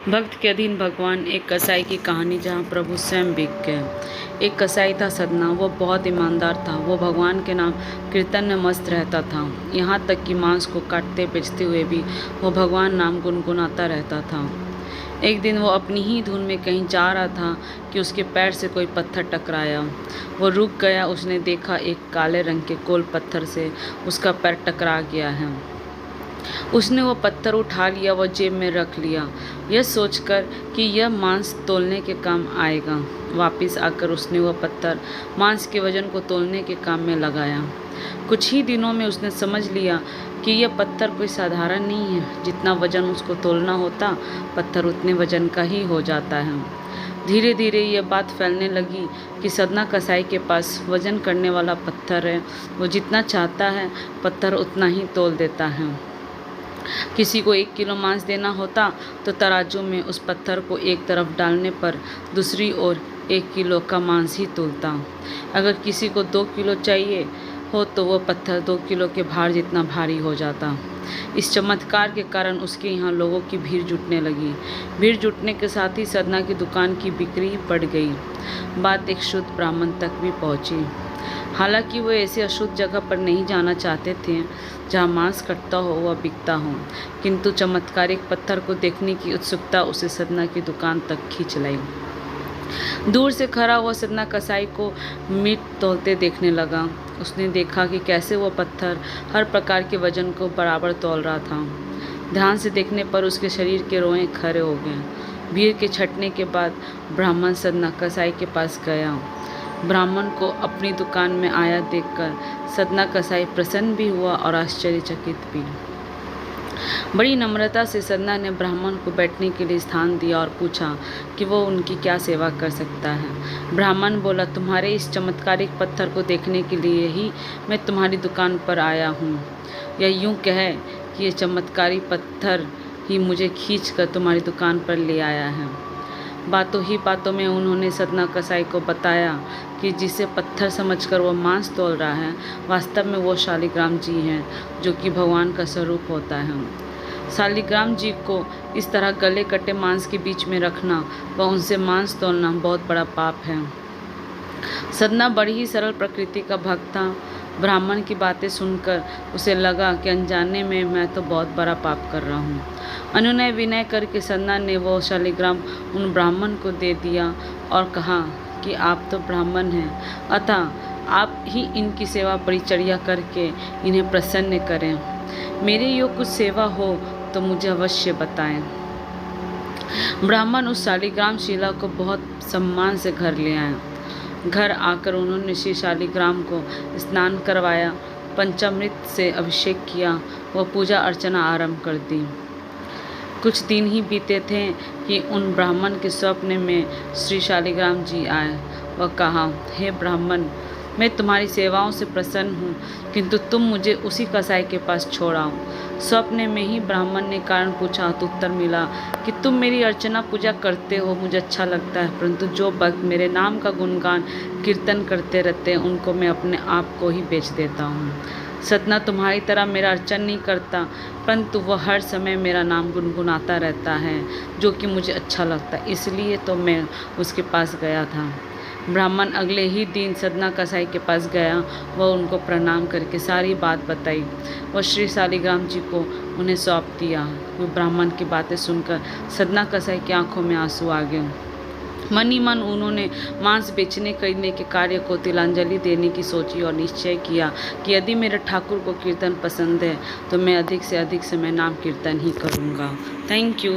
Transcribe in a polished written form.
भक्त के अधीन भगवान। एक कसाई की कहानी जहाँ प्रभु स्वयं बिक गए। एक कसाई था सदना। वो बहुत ईमानदार था। वो भगवान के नाम कीर्तन में मस्त रहता था। यहाँ तक कि मांस को काटते बेचते हुए भी वो भगवान नाम गुनगुनाता रहता था। एक दिन वो अपनी ही धुन में कहीं जा रहा था कि उसके पैर से कोई पत्थर टकराया। वो रुक गया। उसने देखा एक काले रंग के गोल पत्थर से उसका पैर टकरा गया है। उसने वो पत्थर उठा लिया, वो जेब में रख लिया, यह सोचकर कि यह मांस तोलने के काम आएगा। वापस आकर उसने वह पत्थर मांस के वजन को तोलने के काम में लगाया। कुछ ही दिनों में उसने समझ लिया कि यह पत्थर कोई साधारण नहीं है। जितना वजन उसको तोलना होता, पत्थर उतने वजन का ही हो जाता है। धीरे धीरे यह बात फैलने लगी कि सदना कसाई के पास वजन करने वाला पत्थर है। वो जितना चाहता है पत्थर उतना ही तोल देता है। किसी को 1 किलो मांस देना होता तो तराजू में उस पत्थर को एक तरफ डालने पर दूसरी ओर 1 किलो का मांस ही तोलता। अगर किसी को 2 किलो चाहिए हो तो वह पत्थर 2 किलो के भार जितना भारी हो जाता। इस चमत्कार के कारण उसके यहाँ लोगों की भीड़ जुटने लगी। भीड़ जुटने के साथ ही सदना की दुकान की बिक्री बढ़ गई। बात एक शुद्ध ब्राह्मण तक भी पहुँची। हालांकि वो ऐसे अशुद्ध जगह पर नहीं जाना चाहते थे जहाँ मांस कटता हो व बिकता हो, किंतु चमत्कारिक पत्थर को देखने की उत्सुकता उसे सदना की दुकान तक खींच लाई। दूर से खड़ा हुआ सदना कसाई को मीट तौलते देखने लगा। उसने देखा कि कैसे वह पत्थर हर प्रकार के वजन को बराबर तौल रहा था। ध्यान से देखने पर उसके शरीर के रोए खड़े हो गए। भीड़ के छटने के बाद ब्राह्मण सदना कसाई के पास गया। ब्राह्मण को अपनी दुकान में आया देखकर सदना कसाई प्रसन्न भी हुआ और आश्चर्यचकित भी। बड़ी नम्रता से सदना ने ब्राह्मण को बैठने के लिए स्थान दिया और पूछा कि वो उनकी क्या सेवा कर सकता है। ब्राह्मण बोला, तुम्हारे इस चमत्कारिक पत्थर को देखने के लिए ही मैं तुम्हारी दुकान पर आया हूँ। या यूँ कहे कि ये चमत्कारी पत्थर ही मुझे खींचकर तुम्हारी दुकान पर ले आया है। बातों ही बातों में उन्होंने सदना कसाई को बताया कि जिसे पत्थर समझकर वो मांस तोल रहा है, वास्तव में वो शालिग्राम जी हैं, जो कि भगवान का स्वरूप होता है। शालिग्राम जी को इस तरह गले कटे मांस के बीच में रखना व उनसे मांस तोलना बहुत बड़ा पाप है। सदना बड़ी ही सरल प्रकृति का भक्त था। ब्राह्मण की बातें सुनकर उसे लगा कि अनजाने में मैं तो बहुत बड़ा पाप कर रहा हूँ। अनुनय विनय करके सदना ने वो शालिग्राम उन ब्राह्मण को दे दिया और कहा कि आप तो ब्राह्मण हैं, अतः आप ही इनकी सेवा परिचर्या करके इन्हें प्रसन्न करें। मेरे योग कुछ सेवा हो तो मुझे अवश्य बताएं। ब्राह्मण उस शालिग्राम शिला को बहुत सम्मान से घर ले आए। घर आकर उन्होंने श्री शालिग्राम को स्नान करवाया, पंचामृत से अभिषेक किया व पूजा अर्चना आरंभ कर दी। कुछ दिन ही बीते थे कि उन ब्राह्मण के स्वप्न में श्री शालिग्राम जी आए। वह कहा, हे ब्राह्मण, मैं तुम्हारी सेवाओं से प्रसन्न हूँ, किंतु तुम मुझे उसी कसाई के पास छोड़ाओ। स्वप्न में ही ब्राह्मण ने कारण पूछा तो उत्तर मिला कि तुम मेरी अर्चना पूजा करते हो, मुझे अच्छा लगता है, परंतु जो भक्त मेरे नाम का गुणगान कीर्तन करते रहते हैं उनको मैं अपने आप को ही बेच देता हूँ। सदना तुम्हारी तरह मेरा अर्चन नहीं करता, परंतु वह हर समय मेरा नाम गुनगुनाता रहता है, जो कि मुझे अच्छा लगता है, इसलिए तो मैं उसके पास गया था। ब्राह्मण अगले ही दिन सदना कसाई के पास गया। वह उनको प्रणाम करके सारी बात बताई। वह श्री शालिग्राम जी को उन्हें सौंप दिया। वो ब्राह्मण की बातें सुनकर सदना कसाई की आंखों में आंसू आ गए। मन ही मन उन्होंने मांस बेचने खरीदने के कार्य को तिलांजलि देने की सोची और निश्चय किया कि यदि मेरे ठाकुर को कीर्तन पसंद है तो मैं अधिक से अधिक समय नाम कीर्तन ही करूँगा। Thank you.